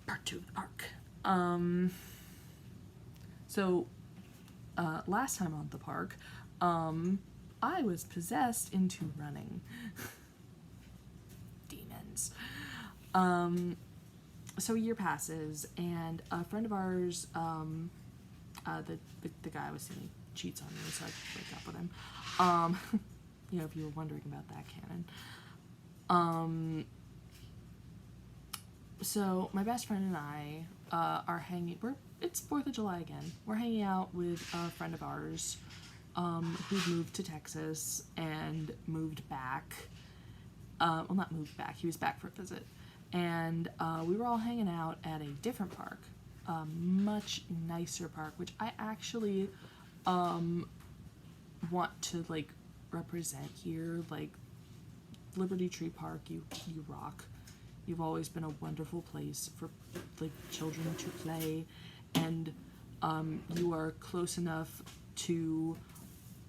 Part 2 of the park. So last time on the park, I was possessed into running. Demons. So a year passes, and a friend of ours, the guy I was seeing cheats on me, so I break up with him. If you were wondering about that canon. So my best friend and I are hanging. It's 4th of July again. We're hanging out with a friend of ours who moved to Texas and moved back. Well, not moved back. He was back for a visit, and we were all hanging out at a different park, a much nicer park, which I actually want to like represent here. Like Liberty Tree Park, you rock. You've always been a wonderful place for like children to play, and you are close enough to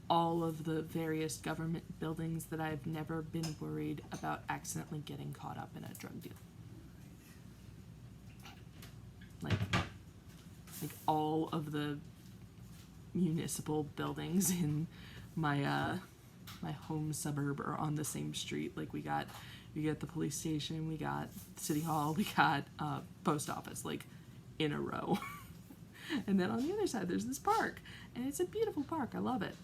all of the various government buildings that I've never been worried about accidentally getting caught up in a drug deal. Like all of the municipal buildings in my my home suburb are on the same street. Like we got the police station, we got City Hall, we got post office, like in a row. And then on the other side there's this park, and it's a beautiful park. I love it.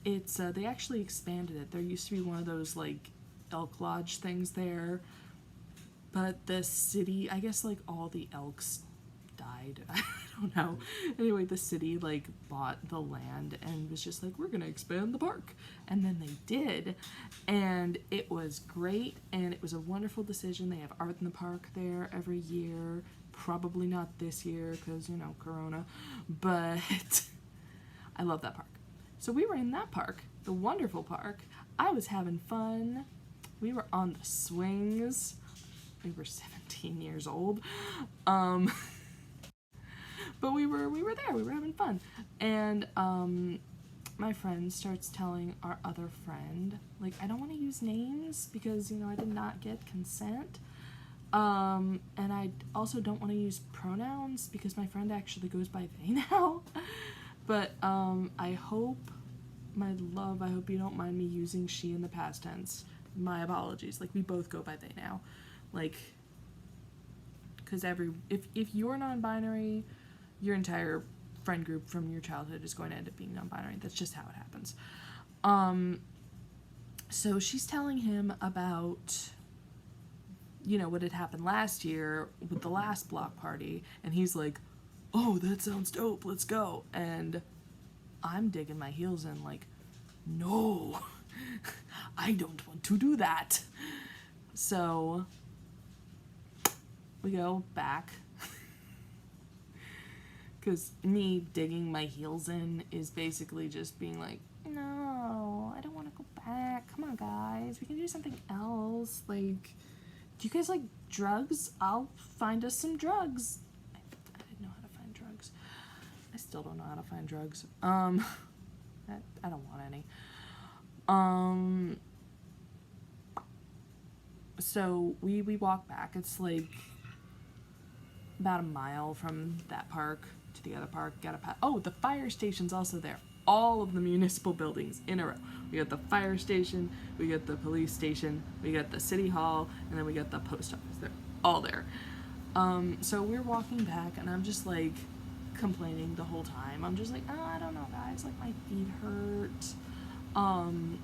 It's they actually expanded it. There used to be one of those like elk lodge things there, but the city, I guess like all the elks died. I don't know. Anyway, the city like bought the land and was just like, we're gonna expand the park, and then they did, and it was great, and it was a wonderful decision. They have art in the park there every year. Probably not this year because Corona, but I love that park. So we were in that park, the wonderful park. I was having fun. We were on the swings. We were 17 years old. But we were there. We were having fun. And my friend starts telling our other friend, like, I don't want to use names because, I did not get consent. And I also don't want to use pronouns because my friend actually goes by they now. But I hope, my love, I hope you don't mind me using she in the past tense. My apologies. Like, we both go by they now. Like, because if you're non-binary, your entire friend group from your childhood is going to end up being non-binary. That's just how it happens. So she's telling him about, what had happened last year with the last block party, and he's like, oh, that sounds dope, let's go. And I'm digging my heels in like, no, I don't want to do that. So we go back, because me digging my heels in is basically just being like, no, I don't want to go back. Come on, guys, we can do something else. Like, do you guys like drugs? I'll find us some drugs. I didn't know how to find drugs. I still don't know how to find drugs. I don't want any. So we walk back. It's like about a mile from that park to the other park. Oh, the fire station's also there. All of the municipal buildings in a row. We got the fire station, we got the police station, we got the city hall, and then we got the post office. They're all there. So we're walking back, and I'm just like complaining the whole time. I'm just like, oh, I don't know, guys, like my feet hurt.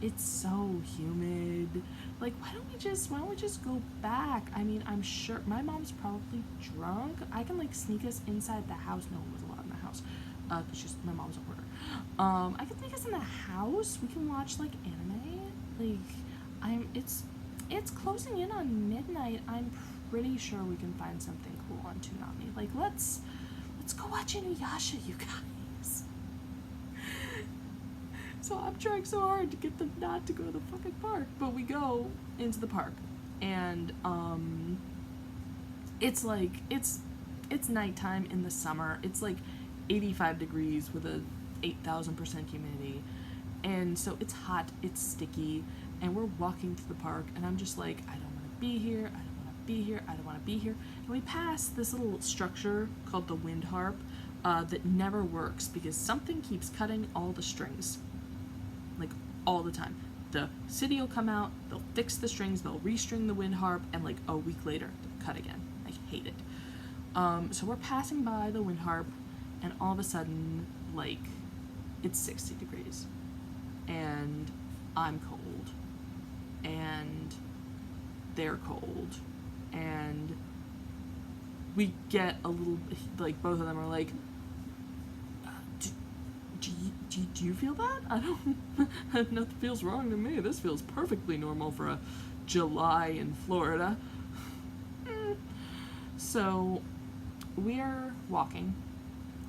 It's so humid. Like, why don't we just go back? I mean, I'm sure my mom's probably drunk. I can like sneak us inside the house. No one was allowed in the house, because my mom's a hoarder. I can sneak us in the house. We can watch like anime. Like, it's closing in on midnight. I'm pretty sure we can find something cool on Toonami. Like, let's go watch Inuyasha, you guys. So I'm trying so hard to get them not to go to the fucking park, but we go into the park, and it's like it's nighttime in the summer. It's like 85 degrees with a 8,000% humidity, and so it's hot, it's sticky, and we're walking through the park, and I'm just like, I don't want to be here, I don't want to be here. I don't want to be here. And we pass this little structure called the wind harp that never works because something keeps cutting all the strings. Like, all the time. The city will come out, they'll fix the strings, they'll restring the wind harp, and like a week later, they'll cut again. I hate it. So we're passing by the wind harp, and all of a sudden, like, it's 60 degrees. And I'm cold. And they're cold. And we get a little, like, both of them are like, do you feel that? I don't, nothing feels wrong to me. This feels perfectly normal for a July in Florida. So we're walking,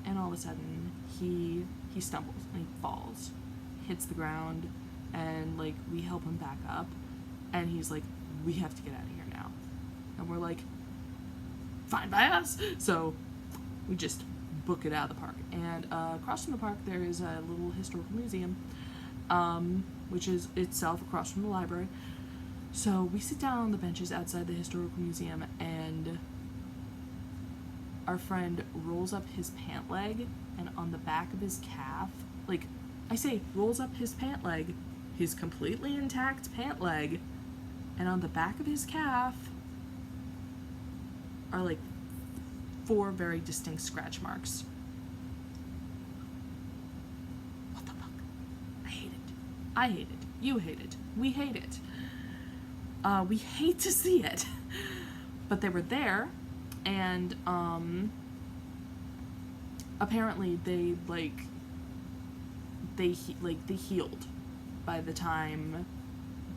and all of a sudden he stumbles and he falls, hits the ground, and like we help him back up, and he's like, we have to get out of here now. And we're like, fine by us. So we just book it out of the park. And across from the park there is a little historical museum, which is itself across from the library. So we sit down on the benches outside the historical museum, and our friend rolls up his pant leg, and on the back of his calf, like, I say rolls up his pant leg, his completely intact pant leg, and on the back of his calf are like 4 very distinct scratch marks. What the fuck? I hate it. I hate it. You hate it. We hate it. We hate to see it. But they were there, and apparently they healed by the time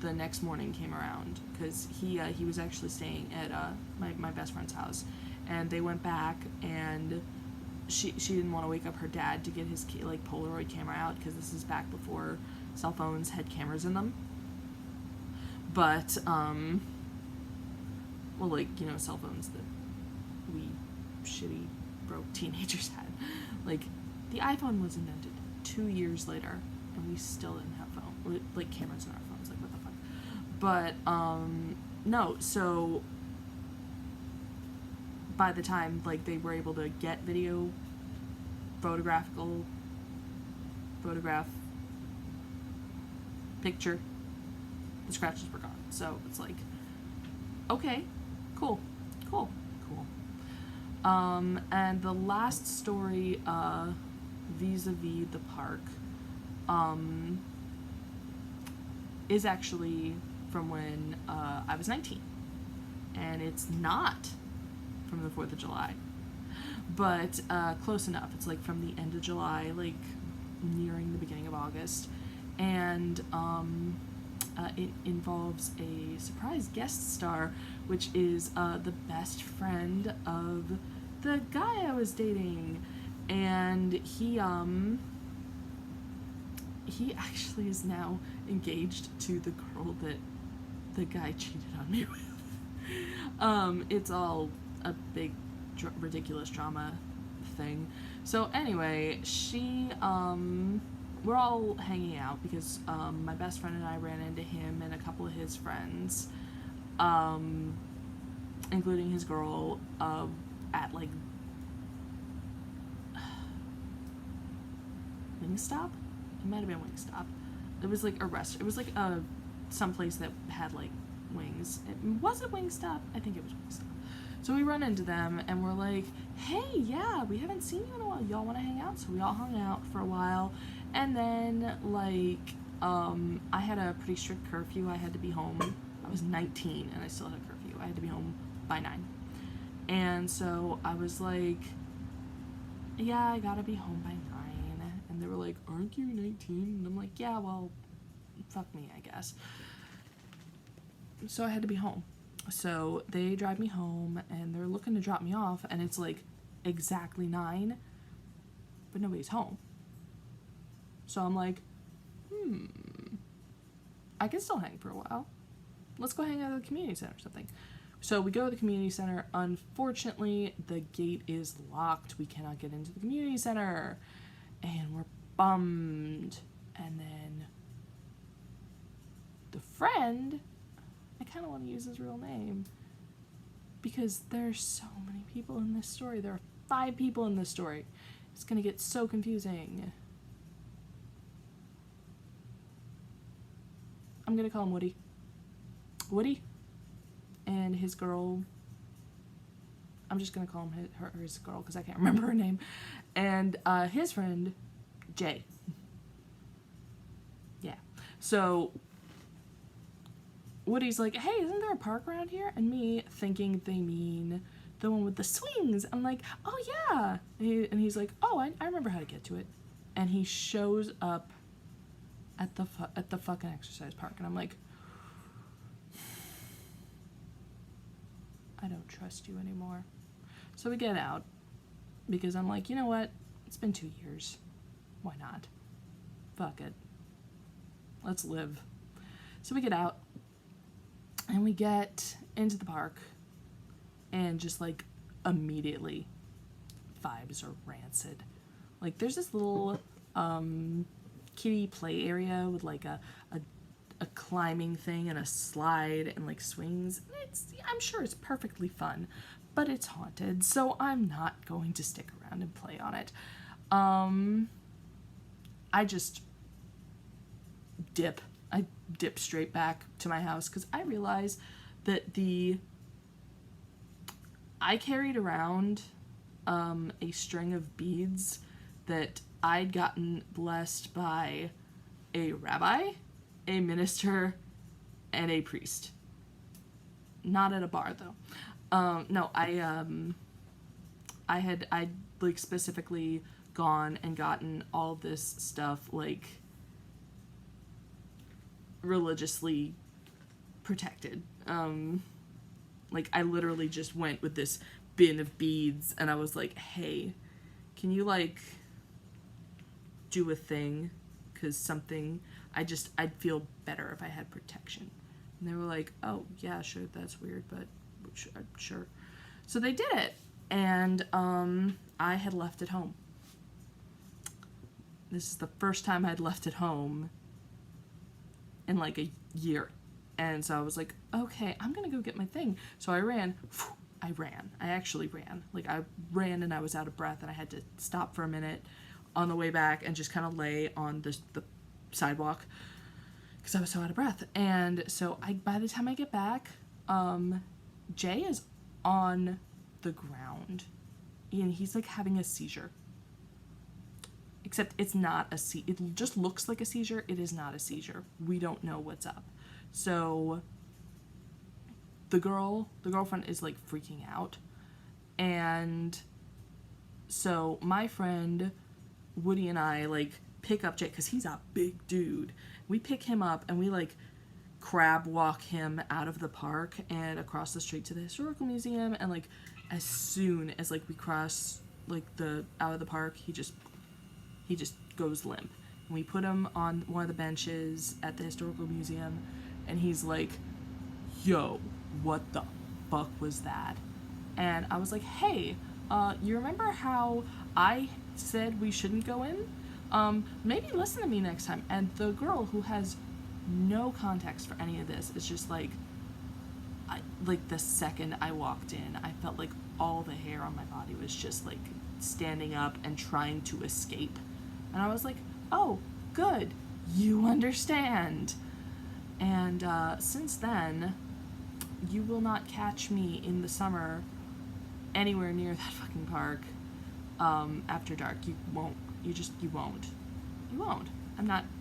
the next morning came around, because he was actually staying at my best friend's house, and they went back, and she didn't want to wake up her dad to get his Polaroid camera out, because this is back before cell phones had cameras in them. But cell phones that we shitty broke teenagers had. Like, the iPhone was invented 2 years later, and we still didn't have cameras in our phones. Like, what the fuck? But no, so by the time they were able to get photograph picture, the scratches were gone. So it's like, okay, cool. And the last story vis-a-vis the park is actually from when I was 19, and it's not from the 4th of July, but close enough. It's from the end of July, nearing the beginning of August, and it involves a surprise guest star, which is the best friend of the guy I was dating, and he actually is now engaged to the girl that the guy cheated on me with. It's all a big ridiculous drama thing. So anyway, we're all hanging out because my best friend and I ran into him and a couple of his friends, including his girl, at Wingstop? It might have been Wingstop. It was a restaurant. It was some place that had wings. Was it Wingstop? I think it was Wingstop. So we run into them and we're like, hey, yeah, we haven't seen you in a while. Y'all want to hang out? So we all hung out for a while. And then, I had a pretty strict curfew. I had to be home. I was 19 and I still had a curfew. I had to be home by 9. And so I was like, yeah, I gotta be home by 9. And they were like, aren't you 19? And I'm like, yeah, well, fuck me, I guess. So I had to be home. So they drive me home and they're looking to drop me off, and it's exactly 9, but nobody's home. So I'm like, I can still hang for a while. Let's go hang out at the community center or something. So we go to the community center. Unfortunately, the gate is locked. We cannot get into the community center. And we're bummed. And then the friend, I kind of want to use his real name, because there's so many people in this story. There are 5 people in this story. It's gonna get so confusing. I'm gonna call him Woody. Woody and his girl. I'm just gonna call him his girl because I can't remember her name. And his friend, Jay. Yeah. So Woody's like, hey, isn't there a park around here? And me thinking they mean the one with the swings. I'm like, oh yeah. And he's like, oh, I remember how to get to it. And he shows up at the fucking exercise park. And I'm like, I don't trust you anymore. So we get out because I'm like, you know what? It's been 2 years. Why not? Fuck it. Let's live. So we get out and we get into the park and just like immediately vibes are rancid. Like there's this little kiddie play area with like a climbing thing and a slide and like swings. I'm sure it's perfectly fun, but it's haunted, so I'm not going to stick around and play on it. I just dip straight back to my house because I realized that I carried around a string of beads that I'd gotten blessed by a rabbi, a minister, and a priest. Not at a bar though. No, I'd like specifically gone and gotten all this stuff like religiously protected. Like I literally just went with this bin of beads and I was like, hey, can you like do a thing? Because something, I'd feel better if I had protection. And they were like, oh yeah, sure, that's weird, but sure. So they did it. And I had left it home. This is the first time I'd left it home in like a year. And so I was like, okay, I'm gonna go get my thing. So I ran. I actually ran. Like I ran and I was out of breath and I had to stop for a minute on the way back and just kind of lay on the sidewalk because I was so out of breath. And so by the time I get back, Jay is on the ground and he's like having a seizure. Except it's not a seizure. It just looks like a seizure. It is not a seizure. We don't know what's up. So the girlfriend is like freaking out. And so my friend Woody and I like pick up Jay because he's a big dude. We pick him up and we like crab walk him out of the park and across the street to the historical museum. And like as soon as like we cross like out of the park, he just goes limp. And we put him on one of the benches at the historical museum and he's like, yo, what the fuck was that? And I was like, hey, you remember how I said we shouldn't go in? Maybe listen to me next time. And the girl, who has no context for any of this, is just like, like the second I walked in, I felt like all the hair on my body was just like standing up and trying to escape. And I was like, oh, good, you understand. And since then, you will not catch me in the summer anywhere near that fucking park after dark. You won't. You won't.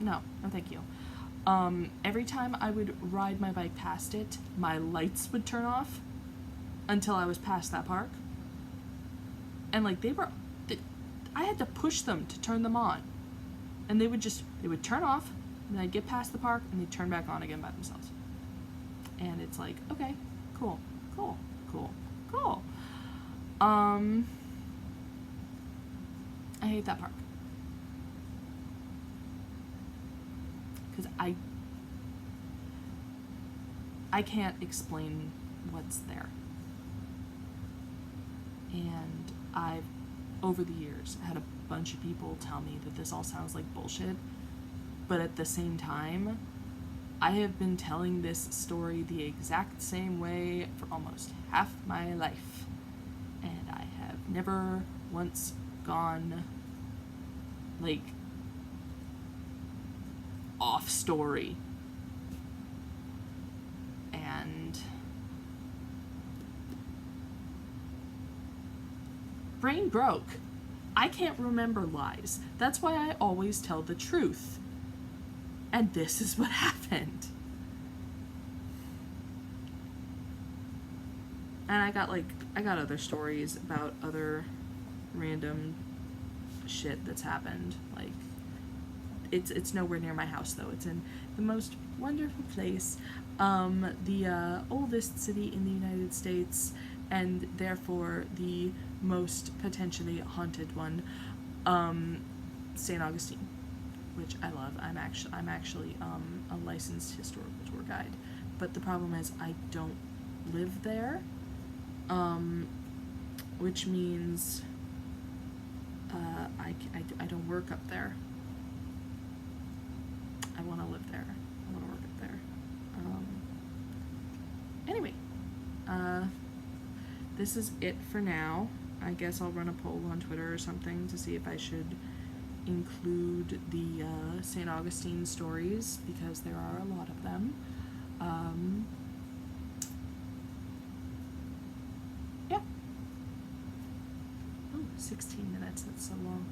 No, thank you. Every time I would ride my bike past it, my lights would turn off until I was past that park. And like I had to push them to turn them on. And they would turn off, and I'd get past the park, and they'd turn back on again by themselves. And it's like, okay, cool. I hate that park. Because I can't explain what's there. And I've, over the years, had a bunch of people tell me that this all sounds like bullshit. But at the same time, I have been telling this story the exact same way for almost half my life, and I have never once gone, like, off story. And brain broke. I can't remember lies. That's why I always tell the truth. And this is what happened. And I got other stories about other random shit that's happened. Like, it's nowhere near my house though. It's in the most wonderful place, the oldest city in the United States, and therefore the most potentially haunted one, St. Augustine, which I love. I'm actually a licensed historical tour guide, but the problem is I don't live there, which means I don't work up there. I want to live there. I want to work up there. Anyway, this is it for now. I guess I'll run a poll on Twitter or something to see if I should include the St. Augustine stories, because there are a lot of them. Yeah. Oh, 16 minutes, that's so long.